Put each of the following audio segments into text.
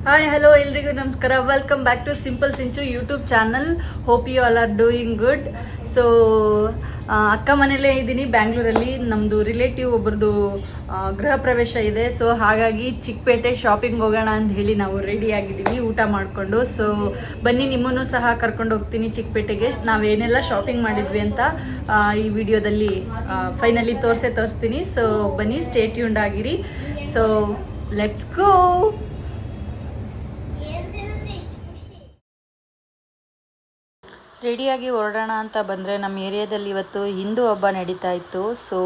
Hi hello ಎಲ್ರಿಗೂ ನಮಸ್ಕಾರ. Welcome back to simple Sinchu YouTube channel. Hope you all are doing good. So ಅಕ್ಕ ಮನೇಲೇ ಇದ್ದೀನಿ ಬ್ಯಾಂಗ್ಳೂರಲ್ಲಿ. ನಮ್ಮದು ರಿಲೇಟಿವ್ ಒಬ್ಬರದು ಗೃಹ ಪ್ರವೇಶ ಇದೆ. ಸೊ ಹಾಗಾಗಿ ಚಿಕ್ಕಪೇಟೆ ಶಾಪಿಂಗ್ ಹೋಗೋಣ ಅಂತ ಹೇಳಿ ನಾವು ರೆಡಿ ಆಗಿದ್ದೀವಿ ಊಟ ಮಾಡಿಕೊಂಡು. ಸೊ ಬನ್ನಿ, ನಿಮ್ಮನ್ನು ಸಹ ಕರ್ಕೊಂಡು ಹೋಗ್ತೀನಿ ಚಿಕ್ಕಪೇಟೆಗೆ. ನಾವೇನೆಲ್ಲ ಶಾಪಿಂಗ್ ಮಾಡಿದ್ವಿ ಅಂತ ಈ ವಿಡಿಯೋದಲ್ಲಿ ಫೈನಲಿ ತೋರಿಸ್ತೀನಿ. ಸೊ ಬನ್ನಿ, ಸ್ಟೇ ಟ್ಯೂನ್ಡ್ ಆಗಿರಿ. So let's go. ರೆಡಿಯಾಗಿ ಹೊರಡೋಣ ಅಂತ ಬಂದರೆ ನಮ್ಮ ಏರಿಯಾದಲ್ಲಿ ಇವತ್ತು ಹಿಂದೂ ಹಬ್ಬ ನಡೀತಾ ಇತ್ತು. ಸೊ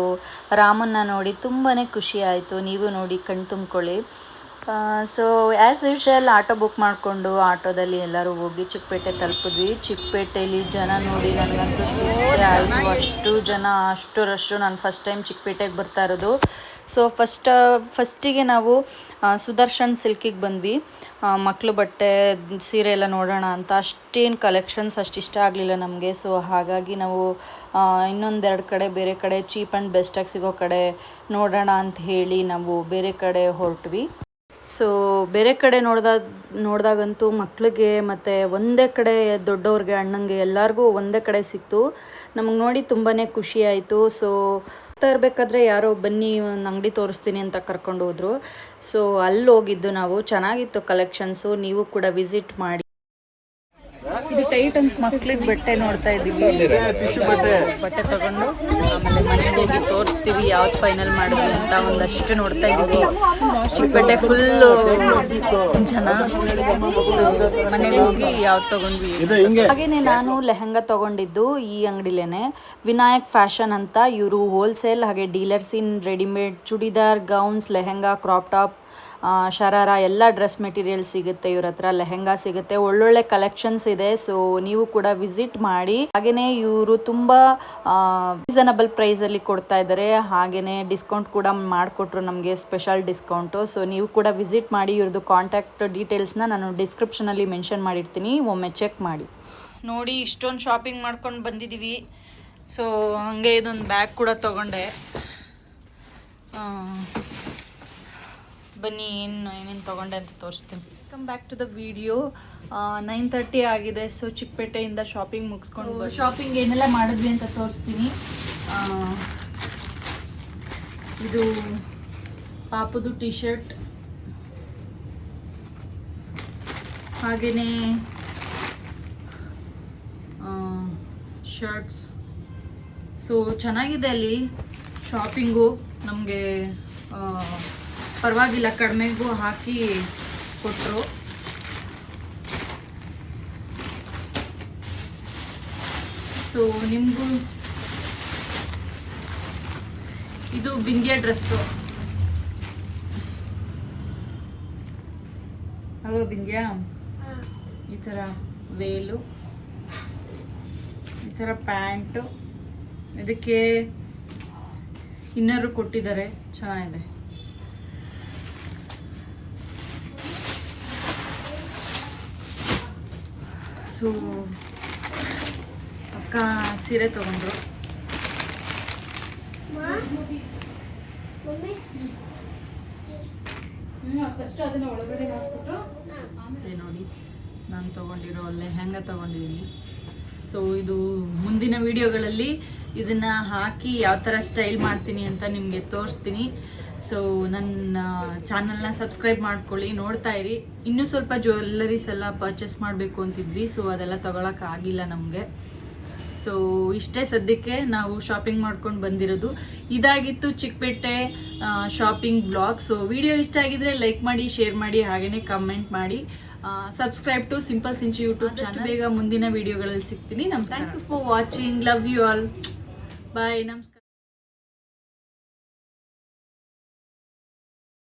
ರಾಮನ್ನ ನೋಡಿ ತುಂಬಾ ಖುಷಿ ಆಯಿತು. ನೀವು ನೋಡಿ ಕಣ್ ತುಂಬ್ಕೊಳ್ಳಿ. So as usual auto book ಮಾಡಿಕೊಂಡು ಆಟೋದಲ್ಲಿ ಎಲ್ಲರೂ ಹೋಗಿ ಚಿಕ್ಕಪೇಟೆ ತಲುಪಿದ್ವಿ. ಚಿಕ್ಕಪೇಟೆಯಲ್ಲಿ ಜನ ನೋಡಿ ನನಗಂತೂ ಸುಸ್ತೇ ಆಯಿತು. ಅಷ್ಟು ಜನ, ಅಷ್ಟು ರಶ್ಶು. ನಾನು ಫಸ್ಟ್ ಟೈಮ್ ಚಿಕ್ಕಪೇಟೆಗೆ ಬರ್ತಾ ಇರೋದು. ಸೊ ಫಸ್ಟಿಗೆ ನಾವು ಸುದರ್ಶನ್ ಸಿಲ್ಕಿಗೆ ಬಂದ್ವಿ. ಮಕ್ಕಳು ಬಟ್ಟೆ ಸೀರೆ ಎಲ್ಲ ನೋಡೋಣ ಅಂತ. ಅಷ್ಟೇನು ಕಲೆಕ್ಷನ್ಸ್ ಅಷ್ಟು ಇಷ್ಟ ಆಗಲಿಲ್ಲ ನಮಗೆ. ಸೊ ಹಾಗಾಗಿ ನಾವು ಇನ್ನೊಂದೆರಡು ಕಡೆ, ಬೇರೆ ಕಡೆ ಚೀಪ್ ಆ್ಯಂಡ್ ಬೆಸ್ಟಾಗಿ ಸಿಗೋ ಕಡೆ ನೋಡೋಣ ಅಂತ ಹೇಳಿ ನಾವು ಬೇರೆ ಕಡೆ ಹೊರಟ್ವಿ. ಸೊ ಬೇರೆ ಕಡೆ ನೋಡಿದಾಗಂತೂ ಮಕ್ಕಳಿಗೆ ಮತ್ತು ಒಂದೇ ಕಡೆ ದೊಡ್ಡವ್ರಿಗೆ, ಅಣ್ಣಂಗೆ ಎಲ್ಲರಿಗೂ ಒಂದೇ ಕಡೆ ಸಿಕ್ತು. ನಮಗೆ ನೋಡಿ ತುಂಬಾ ಖುಷಿ ಆಯಿತು. ಸೊ ಇರಬೇಕಾದ್ರೆ ಯಾರೋ ಬನ್ನಿ ಒಂದು ಅಂಗಡಿ ತೋರಿಸ್ತೀನಿ ಅಂತ ಕರ್ಕೊಂಡು ಹೋದರು. ಸೊ ಅಲ್ಲಿ ಹೋಗಿದ್ದು ನಾವು. ಚೆನ್ನಾಗಿತ್ತು ಕಲೆಕ್ಷನ್ಸು. ನೀವು ಕೂಡ ವಿಸಿಟ್ ಮಾಡಿ. ಇದು ಟೈಟನ್ಸ್ ಮಕ್ಳಿಗೆ ಬಟ್ಟೆ ನೋಡ್ತಾ ಇದ್ದೀವಿ. ಬಟ್ಟೆ ತಗೊಂಡು ಆಮೇಲೆ ಮನೆಗೆ ಹೋಗಿ ತೋರಿಸ್ತೀವಿ ಯಾವ್ದು ಫೈನಲ್ ಮಾಡಿದ್ವಿ ಅಂತ. ಒಂದಷ್ಟು ನೋಡ್ತಾ ಇದ್ದೀವಿ. ಚಿಕ್ಕಪೇಟೆ ಫುಲ್ಲು ಜನ. ಸೊ ಮನೆಗೆ ಹೋಗಿ ಯಾವ್ದು ತಗೊಂಡ್ವಿ. ಹಾಗೆಯೇ ನಾನು ಲೆಹಂಗಾ ತಗೊಂಡಿದ್ದು ಈ ಅಂಗಡಿಲೇನೆ, ವಿನಾಯಕ್ ಫ್ಯಾಷನ್ ಅಂತ. ಇವರು ಹೋಲ್ಸೇಲ್ ಹಾಗೆ dealers in readymade churidar, gowns, lehenga, crop top, sharara ಎಲ್ಲ ಡ್ರೆಸ್ ಮೆಟೀರಿಯಲ್ ಸಿಗುತ್ತೆ ಇವ್ರ ಹತ್ರ. ಲೆಹಂಗಾ ಸಿಗುತ್ತೆ, ಒಳ್ಳೊಳ್ಳೆ ಕಲೆಕ್ಷನ್ಸ್ ಇದೆ. ಸೊ ನೀವು ಕೂಡ ವಿಸಿಟ್ ಮಾಡಿ. ಹಾಗೆಯೇ ಇವರು ತುಂಬ ರೀಸನಬಲ್ ಪ್ರೈಸಲ್ಲಿ ಕೊಡ್ತಾ ಇದ್ದಾರೆ. ಹಾಗೆಯೇ ಡಿಸ್ಕೌಂಟ್ ಕೂಡ ಮಾಡಿಕೊಟ್ರು ನಮಗೆ, ಸ್ಪೆಷಲ್ ಡಿಸ್ಕೌಂಟು. ಸೊ ನೀವು ಕೂಡ ವಿಸಿಟ್ ಮಾಡಿ. ಇವ್ರದ್ದು ಕಾಂಟ್ಯಾಕ್ಟ್ ಡೀಟೇಲ್ಸ್ನ ನಾನು ಡಿಸ್ಕ್ರಿಪ್ಷನಲ್ಲಿ ಮೆನ್ಷನ್ ಮಾಡಿರ್ತೀನಿ, ಒಮ್ಮೆ ಚೆಕ್ ಮಾಡಿ. ನೋಡಿ, ಇಷ್ಟೊಂದು ಶಾಪಿಂಗ್ ಮಾಡ್ಕೊಂಡು ಬಂದಿದ್ದೀವಿ. ಸೊ ಹಾಗೆ ಇದೊಂದು ಬ್ಯಾಗ್ ಕೂಡ ತೊಗೊಂಡೆ. ಬನ್ನಿ ಏನೇನು ತೊಗೊಂಡೆ ಅಂತ ತೋರಿಸ್ತೀನಿ. Welcome back to the video. 9:30 ಆಗಿದೆ. ಸೊ ಚಿಕ್ಕಪೇಟೆಯಿಂದ ಶಾಪಿಂಗ್ ಮುಗಿಸ್ಕೊಂಡು ಶಾಪಿಂಗ್ ಏನೆಲ್ಲ ಮಾಡಿದ್ವಿ ಅಂತ ತೋರಿಸ್ತೀನಿ. ಇದು ಪಾಪುದು ಟಿ ಶರ್ಟ್, ಹಾಗೆಯೇ ಶರ್ಟ್ಸ್. ಸೊ ಚೆನ್ನಾಗಿದೆ ಅಲ್ಲಿ ಶಾಪಿಂಗು. ನಮಗೆ ಪರವಾಗಿಲ್ಲ, ಕಡಿಮೆಗೂ ಹಾಕಿ ಕೊಟ್ಟರು. ಸೊ ನಿಮಗೂ ಇದು ಬಿಂದಿಯಾ ಡ್ರೆಸ್ಸು. ಹಲೋ ಬಿಂದಿಯಾ. ಈ ಥರ ವೇಲು, ಈ ಥರ ಪ್ಯಾಂಟು, ಇದಕ್ಕೆ ಇನ್ನರು ಕೊಟ್ಟಿದ್ದಾರೆ, ಚೆನ್ನಾಗಿದೆ. ಸೊ ಅಕ್ಕ ಸೀರೆ ತಗೊಂಡ್ರು. ನೋಡಿ, ನಾನು ತಗೊಂಡಿರೋ ಲೆಹಂಗಾ ತಗೊಂಡಿದ್ದೀನಿ. ಸೊ ಇದು ಮುಂದಿನ ವಿಡಿಯೋಗಳಲ್ಲಿ ಇದನ್ನು ಹಾಕಿ ಯಾವ ಥರ ಸ್ಟೈಲ್ ಮಾಡ್ತೀನಿ ಅಂತ ನಿಮಗೆ ತೋರಿಸ್ತೀನಿ. ಸೊ ನನ್ನ ಚಾನಲ್ನ ಸಬ್ಸ್ಕ್ರೈಬ್ ಮಾಡ್ಕೊಳ್ಳಿ, ನೋಡ್ತಾ ಇರಿ. ಇನ್ನೂ ಸ್ವಲ್ಪ ಜ್ಯುವೆಲ್ಲರೀಸ್ ಎಲ್ಲ ಪರ್ಚೇಸ್ ಮಾಡಬೇಕು ಅಂತಿದ್ವಿ. ಸೊ ಅದೆಲ್ಲ ತೊಗೊಳಕ್ಕಾಗಿಲ್ಲ ನಮಗೆ. ಸೊ ಇಷ್ಟೇ ಸದ್ಯಕ್ಕೆ ನಾವು ಶಾಪಿಂಗ್ ಮಾಡ್ಕೊಂಡು ಬಂದಿರೋದು. ಇದಾಗಿತ್ತು Chickpet shopping blog. So video ಇಷ್ಟ ಆಗಿದ್ರೆ ಲೈಕ್ ಮಾಡಿ, ಶೇರ್ ಮಾಡಿ, ಹಾಗೆಯೇ ಕಮೆಂಟ್ ಮಾಡಿ. Subscribe to simple Sinchu YouTube channel. ಬೇಗ ಮುಂದಿನ ವಿಡಿಯೋಗಳಲ್ಲಿ ಸಿಗ್ತೀನಿ. ನಮಸ್ಕಾರ. Thank you for watching. Love you all. Bye. ನಮಸ್ಕಾರ.